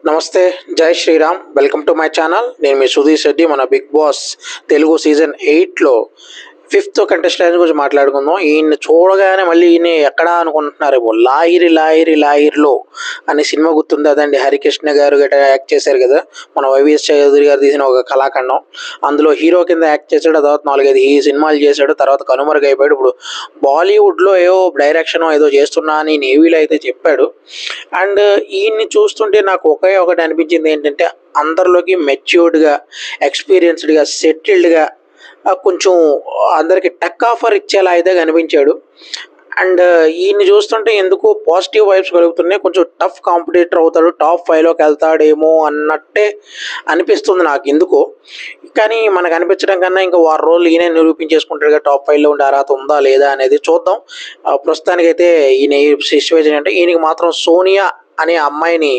నమస్తే. జై Sriram. Welcome to my channel. నేను మీ సుధీర్ శెట్టి. మన 'బిగ్ బాస్' తెలుగు సీజన్ 8లో ఫిఫ్త్ కంటెస్టెంట్ గురించి మాట్లాడుకుందాం. ఈయన్ని చూడగానే మళ్ళీ ఈయన ఎక్కడా అనుకుంటున్నారేమో, 'లాహిరి లాహిరి లాహిరిలో' అనే సినిమా గుర్తుంది అదండి. హరికృష్ణ గారు గట్రా యాక్ట్ చేశారు కదా, మన వైవిఎస్ చౌదరి గారు తీసిన ఒక కళాఖండం. అందులో హీరో కింద యాక్ట్ చేశాడు. ఆ తర్వాత 4-5 ఈ సినిమాలు చేశాడు. తర్వాత కనుమరుగైపోయాడు. ఇప్పుడు బాలీవుడ్లో ఏవో డైరెక్షన్ ఏదో చేస్తున్నా అని నేవీలో అయితే చెప్పాడు. అండ్ ఈయన్ని చూస్తుంటే నాకు ఒకటి అనిపించింది ఏంటంటే, అందరిలోకి మెచ్యూర్డ్గా, ఎక్స్పీరియన్స్డ్గా, సెటిల్డ్గా, కొంచెం అందరికి టక్ ఆఫర్ ఇచ్చేలా అయితే కనిపించాడు. అండ్ ఈయన్ని చూస్తుంటే ఎందుకో పాజిటివ్ వైబ్స్ కలుగుతున్నాయి. కొంచెం టఫ్ కాంపిటీటర్ అవుతాడు, టాప్ 5లోకి వెళ్తాడేమో అన్నట్టే అనిపిస్తుంది నాకు ఎందుకో. కానీ మనకు అనిపించడం కన్నా ఇంకా వారం రోజులు ఈయనే నిరూపించేసుకుంటాడుగా టాప్ 5లో ఉండే అర్హత ఉందా లేదా అనేది చూద్దాం. ప్రస్తుతానికైతే ఈయన ఈ సిచ్యువేషన్ అంటే, ఈయనకి మాత్రం సోనియా అనే అమ్మాయిని